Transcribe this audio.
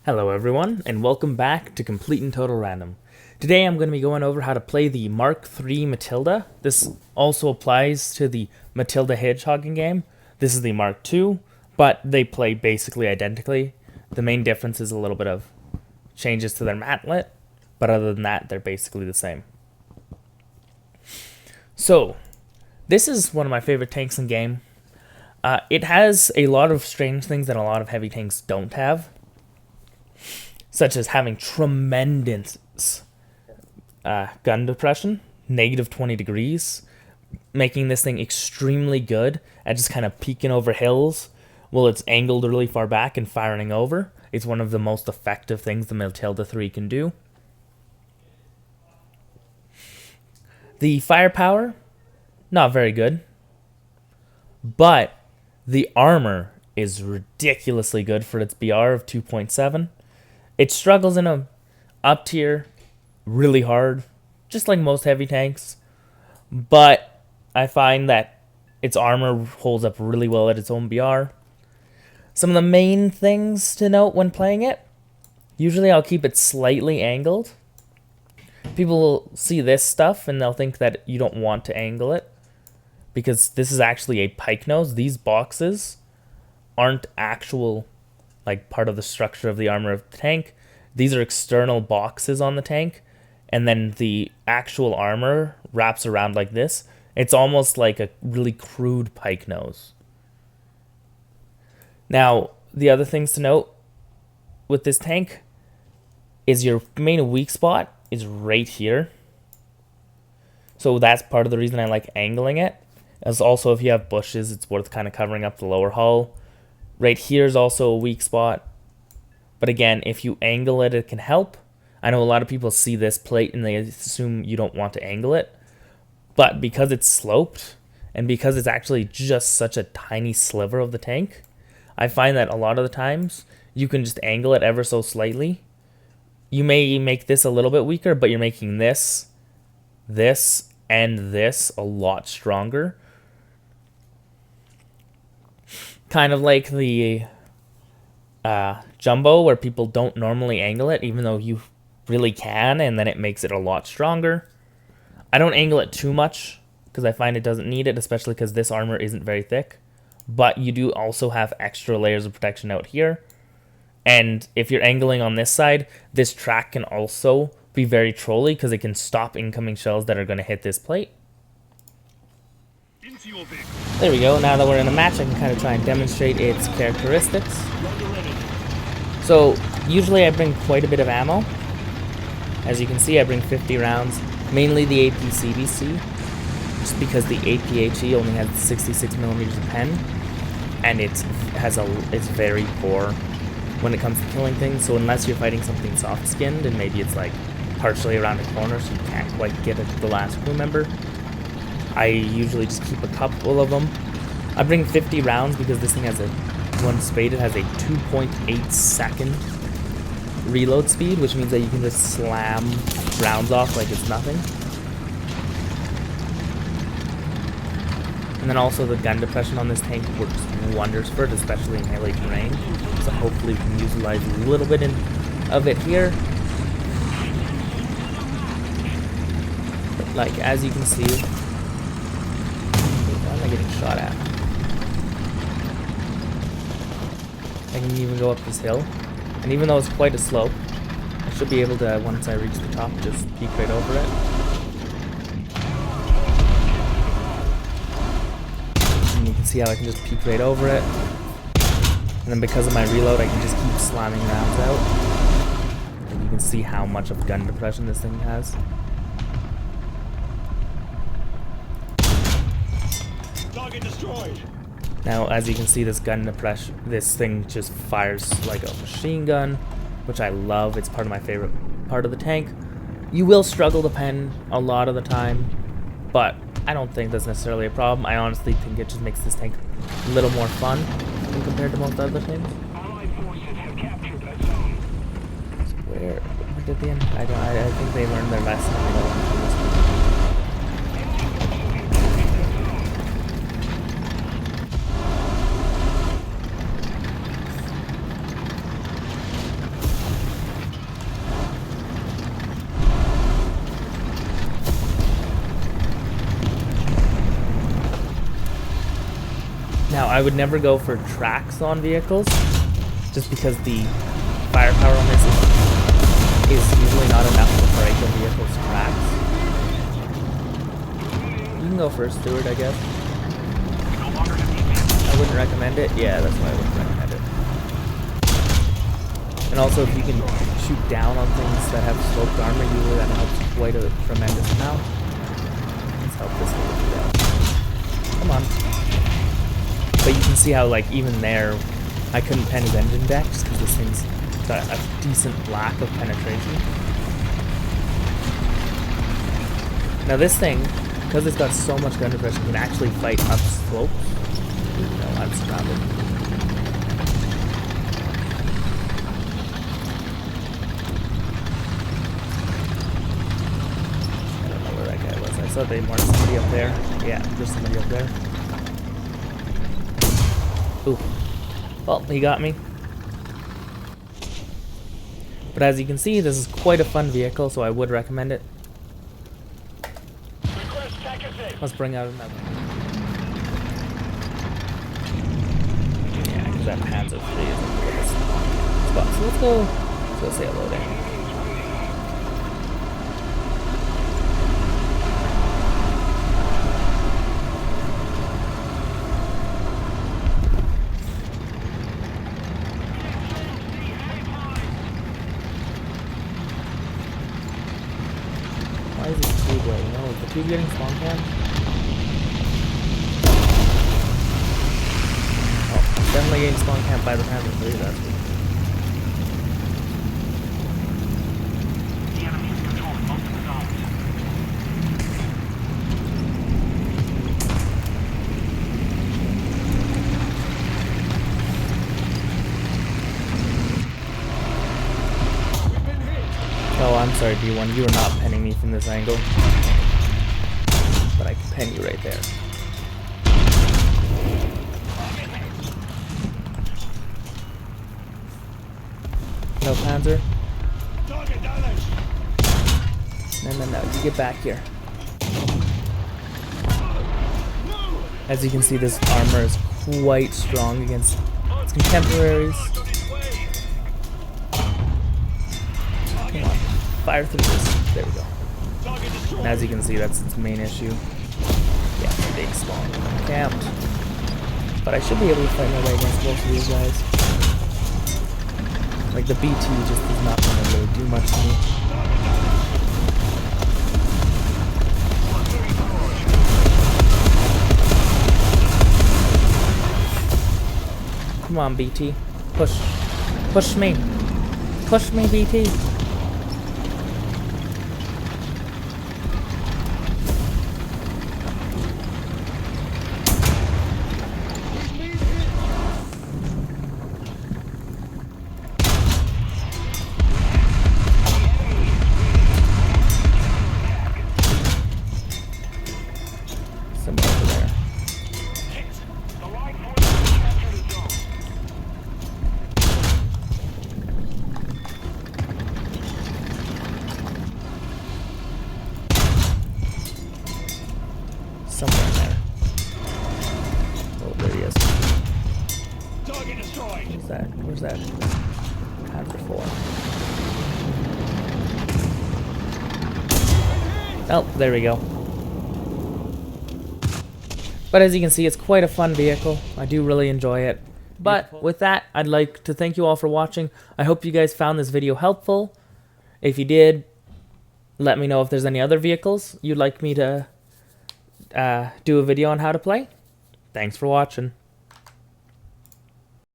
Hello everyone, and welcome back to Complete and Total Random. Today I'm going to be going over how to play the Mark III Matilda. This also applies to the Matilda Hedgehogging game. This is the Mark II, but they play basically identically. The main difference is a little bit of changes to their matlet, but other than that, they're basically the same. So, this is one of my favorite tanks in game. It has a lot of strange things that a lot of heavy tanks don't have, such as having tremendous gun depression, negative 20 degrees, making this thing extremely good at just kind of peeking over hills while it's angled really far back and firing over. It's one of the most effective things the Matilda 3 can do. The firepower, not very good, but the armor is ridiculously good for its BR of 2.7. It struggles in a up tier really hard, just like most heavy tanks, but I find that its armor holds up really well at its own BR. Some of the main things to note when playing it, usually I'll keep it slightly angled. People will see this stuff and they'll think that you don't want to angle it, because this is actually a pike nose. These boxes aren't actual like part of the structure of the armor of the tank. These are external boxes on the tank, and then the actual armor wraps around like this. It's almost like a really crude pike nose. Now, the other things to note with this tank is your main weak spot is right here. So that's part of the reason I like angling it. As also, if you have bushes, it's worth kind of covering up the lower hull. Right here is also a weak spot. But again, if you angle it, it can help. I know a lot of people see this plate and they assume you don't want to angle it. But because it's sloped, and because it's actually just such a tiny sliver of the tank, I find that a lot of the times, you can just angle it ever so slightly. You may make this a little bit weaker, but you're making this, and this a lot stronger. Kind of like the Jumbo, where people don't normally angle it, even though you really can, and then it makes it a lot stronger. I don't angle it too much, because I find it doesn't need it, especially because this armor isn't very thick. But you do also have extra layers of protection out here. And if you're angling on this side, this track can also be very trolly, because it can stop incoming shells that are going to hit this plate. There we go. Now that we're in a match, I can kind of try and demonstrate its characteristics. So, usually I bring quite a bit of ammo. As you can see, I bring 50 rounds, mainly the AP-CBC, just because the APHE only has 66 millimeters of pen, and it's very poor when it comes to killing things. So unless you're fighting something soft-skinned, and maybe it's like partially around a corner, so you can't quite get it to the last crew member, I usually just keep a couple of them. I bring 50 rounds because this thing has when spaded, has a 2.8 second reload speed, which means that you can just slam rounds off like it's nothing. And then also the gun depression on this tank works wonders for it, especially in melee terrain. So hopefully we can utilize a little bit of it here. But like, as you can see, why am I getting shot at? I can even go up this hill. And even though it's quite a slope, I should be able to, once I reach the top, just peek right over it. And you can see how I can just peek right over it. And then because of my reload, I can just keep slamming rounds out. And you can see how much of gun depression this thing has. Target destroyed. Now, as you can see, this thing just fires like a machine gun, which I love. It's part of my favorite part of the tank. You will struggle to pen a lot of the time, but I don't think that's necessarily a problem. I honestly think it just makes this tank a little more fun when compared to most other things. Allied forces have captured that zone. So where did they end? I think they learned their lesson and they don't want to do this. Now, I would never go for tracks on vehicles, just because the firepower on this is usually not enough to break a vehicle's tracks. You can go first, Stuart, I guess. I wouldn't recommend it. Yeah, that's why I wouldn't recommend it. And also, if you can shoot down on things that have sloped armor, usually that helps quite a tremendous amount. Let's help this little bit out. Come on. But you can see how, like, even there, I couldn't pen his engine deck just because this thing's got a decent lack of penetration. Now this thing, because it's got so much gun depression, can actually fight up slopes. Even though I'm surrounded. I don't know where that guy was. I saw they marked somebody up there. Yeah, there's somebody up there. Ooh. Well, he got me. But as you can see, this is quite a fun vehicle, so I would recommend it. Let's bring out another. Yeah, because that Panzer III is the biggest spot. So let's go say hello there. Why is this tube getting? Oh, is the tube getting spawn cam? Oh, definitely getting spawn cam by the Panzer III, that's good. The enemy is controlling most of the zones. We've been hit. Oh, I'm sorry, D1. You are not penning me from this angle. But I can pen you right there. No, Panzer. Target damage. No. You get back here. As you can see, this armor is quite strong against its contemporaries. Come on. Fire through this. There we go. And as you can see, that's its main issue. Yeah, big spawn. Camped. But I should be able to fight my way against both of these guys. Like, the BT just is not going to really do much to me. Come on, BT. Push. Push me. Push me, BT. Somewhere over there. The line force has captured the zone. Somewhere in there. Oh, there he is. Target destroyed. Where's that? Where's that? Panzer IV. Oh, there we go. But as you can see, it's quite a fun vehicle. I do really enjoy it. But with that, I'd like to thank you all for watching. I hope you guys found this video helpful. If you did, let me know if there's any other vehicles you'd like me to do a video on how to play. Thanks for watching.